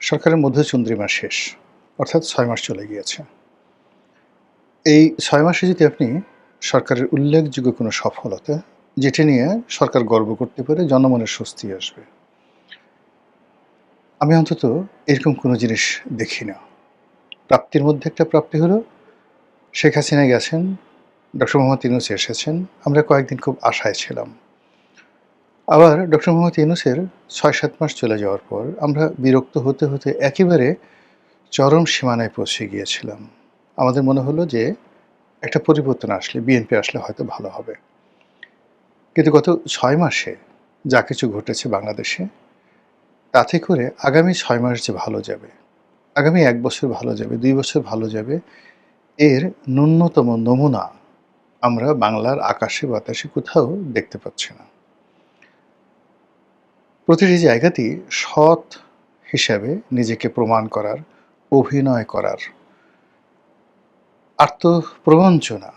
সরকারের মধ্যচন্দ্রিমা শেষ, অর্থাৎ ৬ মাস চলে গিয়েছে। এই ৬ মাসে যদি আপনি সরকারের উল্লেখযোগ্য কোনো সফলতা, যেটি নিয়ে সরকার গর্ব করতে পারে, জনমনের স্বস্তি আসবে। আমি অন্তত এরকম কোনো জিনিস দেখি না। প্রাপ্তির মধ্যে একটা প্রাপ্তি হলো, শেখ হাসিনা গেছেন, ডক্টর মোহাম্মদ ইউনূস এসেছেন। আমরা কয়েকদিন খুব আশায় ছিলাম। আবার ডক্টর মোহাম্মদ ইউনূসের ৬-৭ মাস চলে যাওয়ার পর আমরা বিরক্ত হতে, হতে একেবারে চরম সীমানায় পৌঁছে গিয়েছিলাম। আমাদের মনে হলো যে একটা পরিবর্তন আসলে, বিএনপি আসলে হয়তো ভালো হবে। কিন্তু গত ৬ মাসে যা কিছু ঘটেছে বাংলাদেশে, তাতে করে আগামী ৬ মাস যে ভালো যাবে, আগামী ১ বছর ভালো যাবে, ২ বছর ভালো যাবে, এর ন্যূনতম নমুনা আমরা বাংলার আকাশে বাতাসে কোথাও দেখতে পাচ্ছি না। প্রতিটি জায়গাতেই সৎ হিসাবে নিজেকে প্রমাণ করার, অভিনয় করার, আত্মপ্রবঞ্চনা।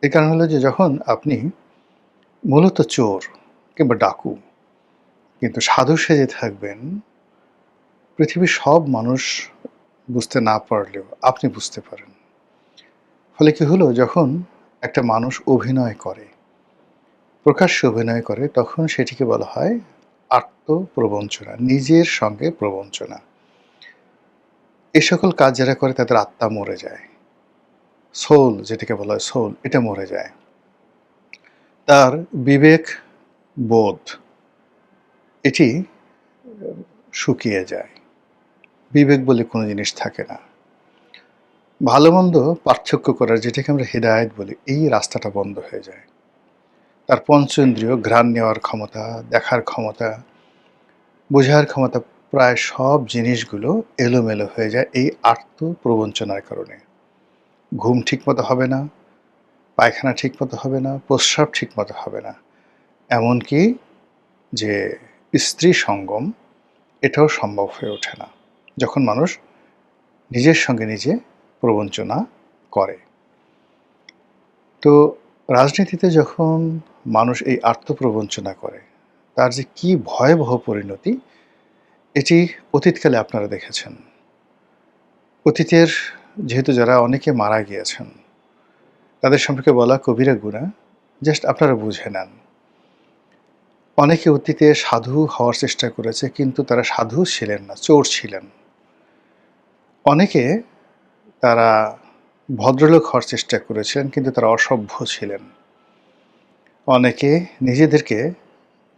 এর কারণ হলো যে যখন আপনি মূলত চোর কিংবা ডাকু কিন্তু সাধু সেজে থাকবেন, পৃথিবীর সব মানুষ বুঝতে না পারলেও আপনি বুঝতে পারেন। ফলে কি হলো, যখন একটা মানুষ অভিনয় করে, প্রকাশ্যে অভিনয় করে, তখন সেটিকে বলা হয় আত্মপ্রবঞ্চনা, নিজের সঙ্গে প্রবঞ্চনা। এই সকল কাজ যারা করে তাদের আত্মা মরে যায়। সোল, যেটাকে বলা হয় সোল, এটা মরে যায়। তার বিবেক বোধ এটি শুকিয়ে যায়। বিবেক বলে কোনো জিনিস থাকে না। ভালো মন্দ পার্থক্য করার, যেটাকে আমরা হিদায়াত বলি, এই রাস্তাটা বন্ধ হয়ে যায়। তার পঞ্চেন্দ্রিয়, ঘ্রাণ নেওয়ার ক্ষমতা, দেখার ক্ষমতা, বোঝার ক্ষমতা, প্রায় সব জিনিসগুলো এলোমেলো হয়ে যায় এই আত্মপ্রবঞ্চনার কারণে। ঘুম ঠিকমতো হবে না, পায়খানা ঠিকমতো হবে না, প্রস্রাব ঠিকমতো হবে না। এমনকি যে স্ত্রী সঙ্গম, এটাও সম্ভব হয়ে ওঠে না যখন মানুষ নিজের সঙ্গে নিজে প্রবঞ্চনা করে। তো রাজনীতিতে যখন মানুষ এই আত্মপ্রবঞ্চনা করে, তার যে কি ভয়াবহ পরিণতি, এটি অতীতকালে আপনারা দেখেছেন। অতীতের যেহেতু যারা অনেকে মারা গিয়েছেন, তাদের সম্পর্কে বলা কবিরা গুনাহ, জাস্ট আপনারা বুঝে নেন। অনেকে অতীতে সাধু হওয়ার চেষ্টা করেছে, কিন্তু তারা সাধু ছিলেন না, চোর ছিলেন। অনেকে তারা ভদ্রলোক হওয়ার চেষ্টা করেছিলেন, কিন্তু তারা অসভ্য ছিলেন। অনেকে নিজেদেরকে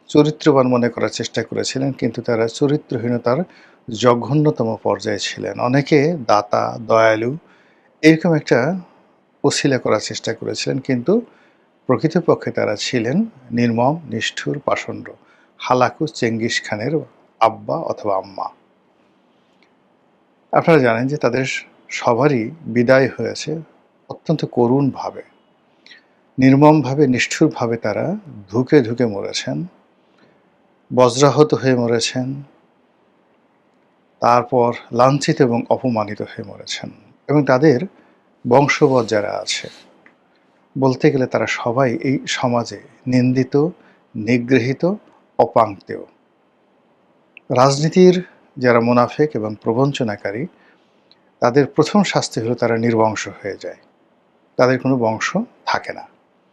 চরিত্রবান মনে করার চেষ্টা করেছিলেন, কিন্তু তারা চরিত্রহীনতার জঘন্যতম পর্যায়ে ছিলেন। অনেকে দাতা, দয়ালু, এরকম একটা অছিলা করার চেষ্টা করেছিলেন, কিন্তু প্রকৃতপক্ষে তারা ছিলেন নির্মম, নিষ্ঠুর, পাষণ্ড, হালাকু চেঙ্গিস খানের আব্বা অথবা আম্মা। আপনারা জানেন যে তাদের সবারই বিদায় হয়েছে অত্যন্ত করুণভাবে, নির্মমভাবে, নিষ্ঠুরভাবে। তারা ধুকে ধুকে মরেছেন, বজ্রাহত হয়ে মরেছেন, তারপর লাঞ্ছিত এবং অপমানিত হয়ে মরেছেন। এবং তাদের বংশবৎ যারা আছে, বলতে গেলে তারা সবাই এই সমাজে নিন্দিত, নিগৃহীত, অপাঙ্ক্তেয়। রাজনীতির যারা মুনাফেক এবং প্রবঞ্চনাকারী, তাদের প্রথম শাস্তি হলো তারা নির্বংশ হয়ে যায়, তাদের কোনো বংশ থাকে না।